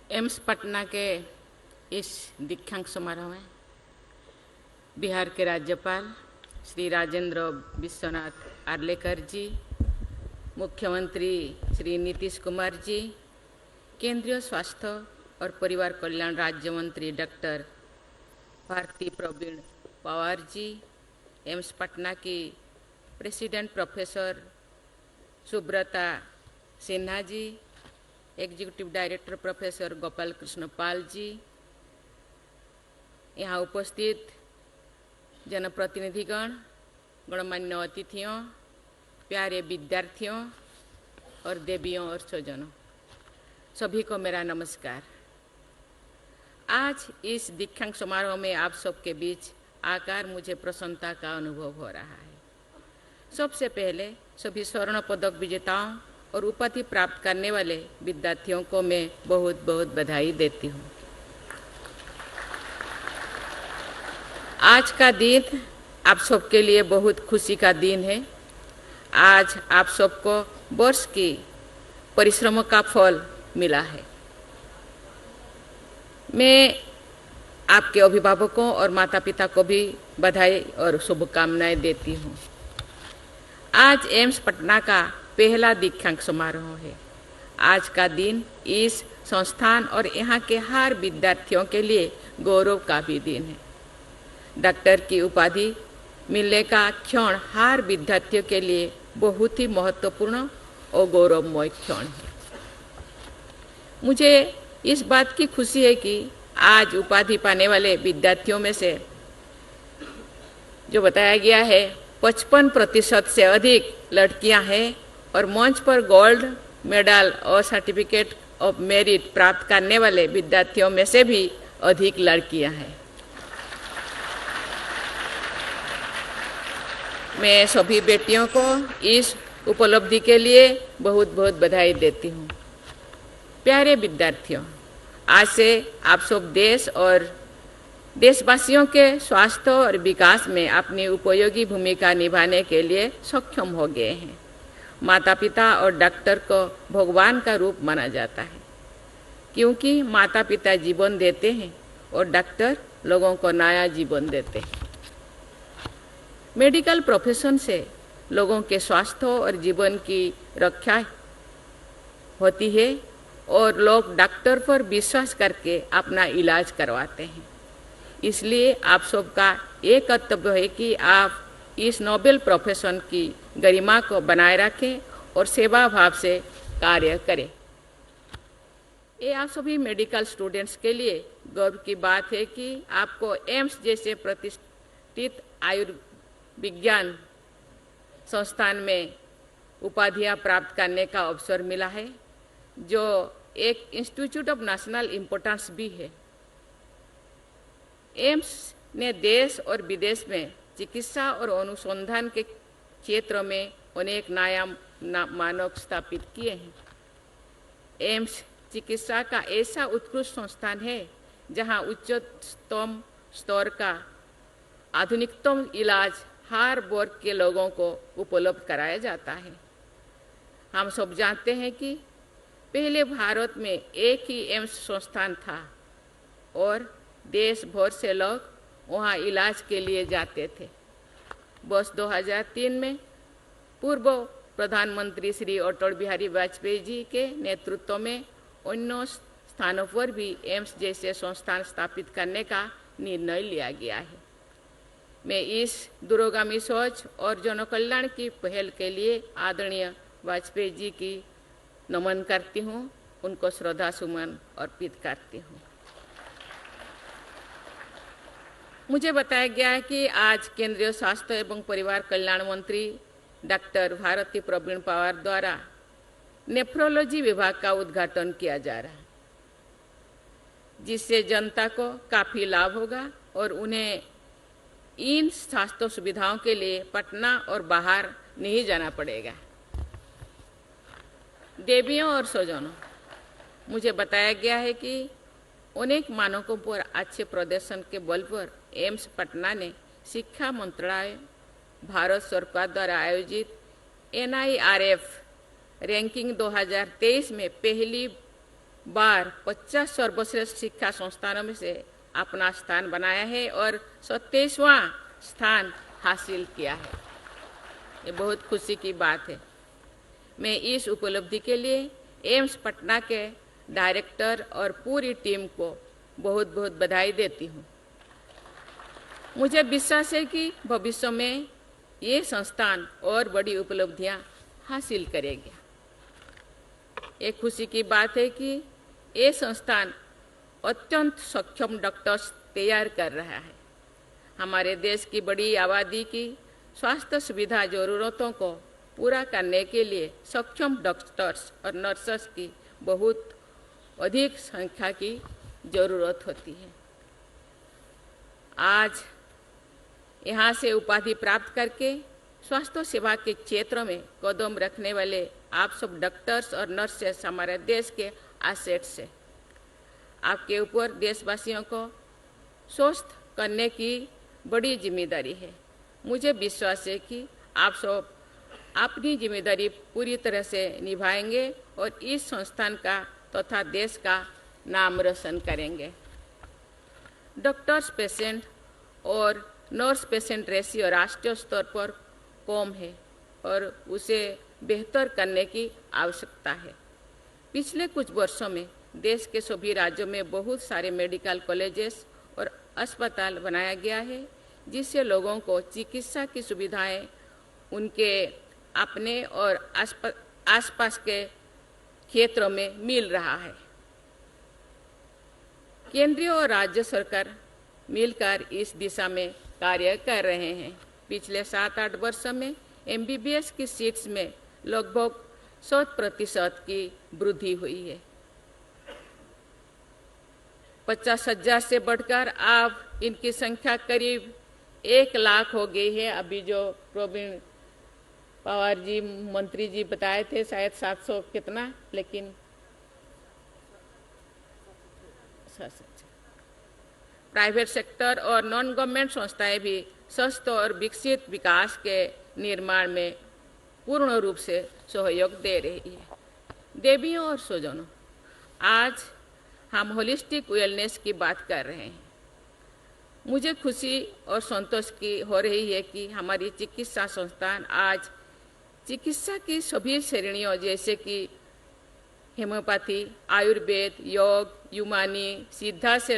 AIIMS Patna के इस दीक्षांत समारोह में बिहार के राज्यपाल श्री राजेंद्र विश्वनाथ आर्लेकर जी, मुख्यमंत्री श्री नीतीश कुमार जी, केंद्रीय स्वास्थ्य और परिवार कल्याण राज्य मंत्री डॉक्टर भारती प्रवीण पवार जी, एम्स पटना की president professor Subrata Sinha ji, executive director professor Gopal Krishna Pal ji, यहाँ उपस्थित जनप्रतिनिधिगण, गणमान्य अतिथियों, प्यारे विद्यार्थियों और देवियों और स्वजनों, सभी को मेरा नमस्कार। आज इस दीक्षांत समारोह में आप सबके बीच आकर मुझे प्रसन्नता का अनुभव हो रहा है। सबसे पहले सभी स्वर्ण पदक विजेताओं और उपाधि प्राप्त करने वाले विद्यार्थियों को मैं बहुत बहुत बधाई देती हूँ। आज का दिन आप सबके लिए बहुत खुशी का दिन है। आज आप सबको वर्ष की परिश्रम का फल मिला है। मैं आपके अभिभावकों और माता पिता को भी बधाई और शुभकामनाएं देती हूँ। आज एम्स पटना का पहला दीक्षांत समारोह है। आज का दिन इस संस्थान और यहाँ के हर विद्यार्थियों के लिए गौरव का भी दिन है। डॉक्टर की उपाधि मिलने का क्षण हर विद्यार्थियों के लिए बहुत ही महत्वपूर्ण और गौरवमय क्षण है। मुझे इस बात की खुशी है कि आज उपाधि पाने वाले विद्यार्थियों में से जो बताया गया है 55% से अधिक लड़कियां हैं और मंच पर गोल्ड मेडल और सर्टिफिकेट ऑफ मेरिट प्राप्त करने वाले विद्यार्थियों में से भी अधिक लड़कियां हैं। मैं सभी बेटियों को इस उपलब्धि के लिए बहुत बहुत बधाई देती हूँ। प्यारे विद्यार्थियों, आज से आप सब देश और देशवासियों के स्वास्थ्य और विकास में अपनी उपयोगी भूमिका निभाने के लिए सक्षम हो गए हैं। माता पिता और डॉक्टर को भगवान का रूप माना जाता है, क्योंकि माता पिता जीवन देते हैं और डॉक्टर लोगों को नया जीवन देते हैं। मेडिकल प्रोफेशन से लोगों के स्वास्थ्य और जीवन की रक्षा होती है और लोग डॉक्टर पर विश्वास करके अपना इलाज करवाते हैं। इसलिए आप सबका एक कर्तव्य है कि आप इस नोबेल प्रोफेशन की गरिमा को बनाए रखें और सेवा भाव से कार्य करें। ये आप सभी मेडिकल स्टूडेंट्स के लिए गर्व की बात है कि आपको एम्स जैसे प्रतिष्ठित आयुर्विज्ञान संस्थान में उपाधियां प्राप्त करने का अवसर मिला है, जो एक इंस्टीट्यूट ऑफ नेशनल इम्पोर्टेंस भी है। एम्स ने देश और विदेश में चिकित्सा और अनुसंधान के क्षेत्र में अनेक नया मानक स्थापित किए हैं। एम्स चिकित्सा का ऐसा उत्कृष्ट संस्थान है जहां उच्चतम स्तर का आधुनिकतम इलाज हर वर्ग के लोगों को उपलब्ध कराया जाता है। हम सब जानते हैं कि पहले भारत में एक ही एम्स संस्थान था और देश भर से लोग वहां इलाज के लिए जाते थे। वर्ष 2003 में पूर्व प्रधानमंत्री श्री अटल बिहारी वाजपेयी जी के नेतृत्व में अन्य स्थानों पर भी एम्स जैसे संस्थान स्थापित करने का निर्णय लिया गया है। मैं इस दूरगामी सोच और जनकल्याण की पहल के लिए आदरणीय वाजपेयी जी की नमन करती हूँ, उनको श्रद्धा सुमन अर्पित करती हूँ। मुझे बताया गया है कि आज केंद्रीय स्वास्थ्य एवं परिवार कल्याण मंत्री डॉक्टर भारती प्रवीण पवार द्वारा नेफ्रोलॉजी विभाग का उद्घाटन किया जा रहा है, जिससे जनता को काफी लाभ होगा और उन्हें इन स्वास्थ्य सुविधाओं के लिए पटना और बाहर नहीं जाना पड़ेगा। देवियों और स्वजनों, मुझे बताया गया है कि अनेक मानकों पर अच्छे प्रदर्शन के बल पर एम्स पटना ने शिक्षा मंत्रालय, भारत सरकार द्वारा आयोजित NIRF रैंकिंग 2023 में पहली बार 50 सर्वश्रेष्ठ शिक्षा संस्थानों में से अपना स्थान बनाया है और 27वां स्थान हासिल किया है। ये बहुत खुशी की बात है। मैं इस उपलब्धि के लिए एम्स पटना के डायरेक्टर और पूरी टीम को बहुत बहुत बधाई देती हूँ। मुझे विश्वास है कि भविष्य में ये संस्थान और बड़ी उपलब्धियां हासिल करेगी। एक खुशी की बात है कि ये संस्थान अत्यंत सक्षम डॉक्टर्स तैयार कर रहा है। हमारे देश की बड़ी आबादी की स्वास्थ्य सुविधा जरूरतों को पूरा करने के लिए सक्षम डॉक्टर्स और नर्सेस की बहुत अधिक संख्या की जरूरत होती है। आज यहाँ से उपाधि प्राप्त करके स्वास्थ्य सेवा के क्षेत्र में कदम रखने वाले आप सब डॉक्टर्स और नर्सेस हमारे देश के एसेट्स हैं। आपके ऊपर देशवासियों को स्वस्थ करने की बड़ी जिम्मेदारी है। मुझे विश्वास है कि आप सब अपनी जिम्मेदारी पूरी तरह से निभाएंगे और इस संस्थान का तथा देश का नाम रोशन करेंगे। डॉक्टर्स पेशेंट और नर्स पेशेंट रेशियो राष्ट्रीय स्तर पर कम है और उसे बेहतर करने की आवश्यकता है। पिछले कुछ वर्षों में देश के सभी राज्यों में बहुत सारे मेडिकल कॉलेजेस और अस्पताल बनाया गया है, जिससे लोगों को चिकित्सा की सुविधाएं उनके अपने और आसपास के क्षेत्रों में मिल रहा है। केंद्रीय और राज्य सरकार मिलकर इस दिशा में कार्य कर रहे हैं। पिछले 7-8 वर्षों में MBBS की सीट्स में लगभग 100% की वृद्धि हुई है। 50,000 से बढ़कर अब इनकी संख्या करीब 1 लाख हो गई है। अभी जो प्रवीण पवार जी मंत्री जी बताए थे शायद 700 कितना, लेकिन प्राइवेट सेक्टर और नॉन गवर्नमेंट संस्थाएं भी स्वस्थ और विकसित विकास के निर्माण में पूर्ण रूप से सहयोग दे रही है। देवियों और स्वजनों, आज हम होलिस्टिक वेलनेस की बात कर रहे हैं। मुझे खुशी और संतोष की हो रही है कि हमारी चिकित्सा संस्थान आज चिकित्सा की सभी श्रेणियों जैसे कि होम्योपैथी, आयुर्वेद, योग, यूनानी, सिद्धा से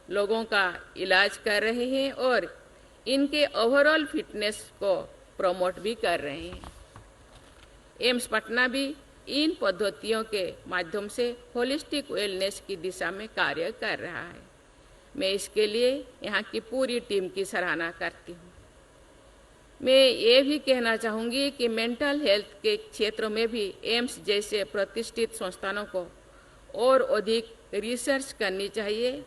लोगों का इलाज कर रहे हैं और इनके ओवरऑल फिटनेस को प्रमोट भी कर रहे हैं। एम्स पटना भी इन पद्धतियों के माध्यम से होलिस्टिक वेलनेस की दिशा में कार्य कर रहा है। मैं इसके लिए यहाँ की पूरी टीम की सराहना करती हूँ। मैं ये भी कहना चाहूँगी कि मेंटल हेल्थ के क्षेत्र में भी एम्स जैसे प्रतिष्ठित संस्थानों को और अधिक रिसर्च करनी चाहिए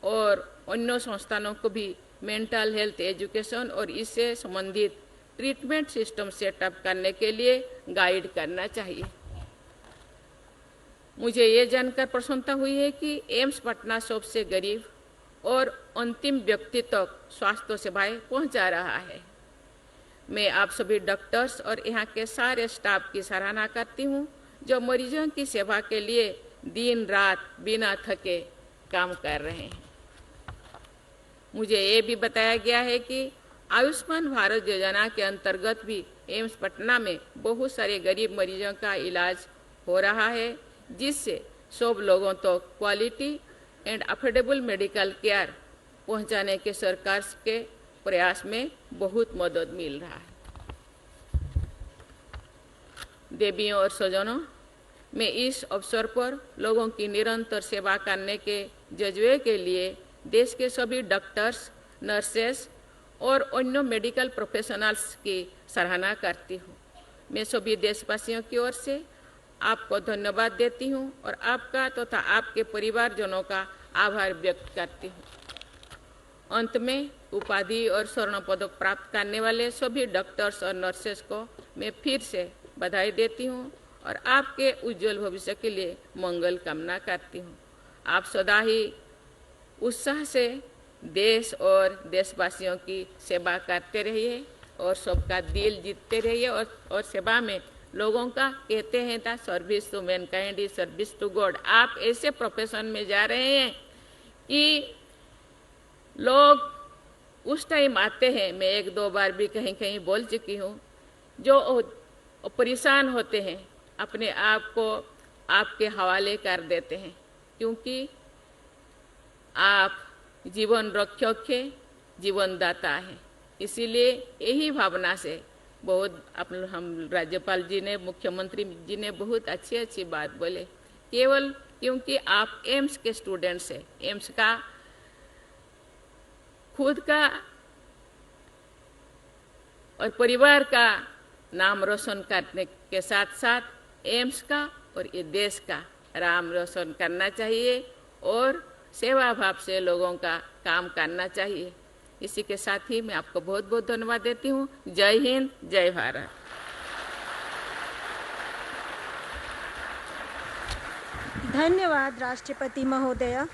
और अन्य संस्थानों को भी मेंटल हेल्थ एजुकेशन और इससे संबंधित ट्रीटमेंट सिस्टम सेटअप करने के लिए गाइड करना चाहिए। मुझे ये जानकर प्रसन्नता हुई है कि एम्स पटना सबसे गरीब और अंतिम व्यक्ति तक स्वास्थ्य सेवाएं पहुंचा रहा है। मैं आप सभी डॉक्टर्स और यहाँ के सारे स्टाफ की सराहना करती हूँ जो मरीजों की सेवा के लिए दिन रात बिना थके काम कर रहे हैं। मुझे ये भी बताया गया है कि आयुष्मान भारत योजना के अंतर्गत भी एम्स पटना में बहुत सारे गरीब मरीजों का इलाज हो रहा है, जिससे सब लोगों तो quality and affordable medical care पहुंचाने के सरकार के प्रयास में बहुत मदद मिल रहा है। देवियों और स्वजनों, मैं इस अवसर पर लोगों की निरंतर सेवा करने के जज्बे के लिए देश के सभी डॉक्टर्स, नर्सेस और अन्य मेडिकल प्रोफेशनल्स की सराहना करती हूँ। मैं सभी देशवासियों की ओर से आपको धन्यवाद देती हूँ और आपका तथा आपके परिवारजनों का आभार व्यक्त करती हूँ। अंत में उपाधि और स्वर्ण पदक प्राप्त करने वाले सभी डॉक्टर्स और नर्सेस को मैं फिर से बधाई देती हूँ और आपके उज्जवल भविष्य के लिए मंगल कामना करती हूँ। आप सदा ही उत्साह से देश और देशवासियों की सेवा करते रहिए और सबका दिल जीतते रहिए और सेवा में लोगों का कहते हैं था service to mankind is service to God. आप ऐसे प्रोफेशन में जा रहे हैं कि लोग उस टाइम आते हैं, मैं एक दो बार भी कहीं कहीं बोल चुकी हूँ, जो परेशान होते हैं अपने आप को आपके हवाले कर देते हैं, क्योंकि आप जीवन रक्षक है, जीवन दाता है। इसीलिए यही भावना से बहुत हम राज्यपाल जी ने, मुख्यमंत्री जी ने बहुत अच्छी अच्छी बात बोले। केवल क्योंकि आप एम्स के स्टूडेंट्स हैं, एम्स का खुद का और परिवार का नाम रोशन करने के साथ साथ एम्स का और ये देश का नाम रोशन करना चाहिए और सेवा भाव से लोगों का काम करना चाहिए। इसी के साथ ही मैं आपको बहुत बहुत धन्यवाद देती हूँ। जय हिंद, जय भारत। धन्यवाद राष्ट्रपति महोदय।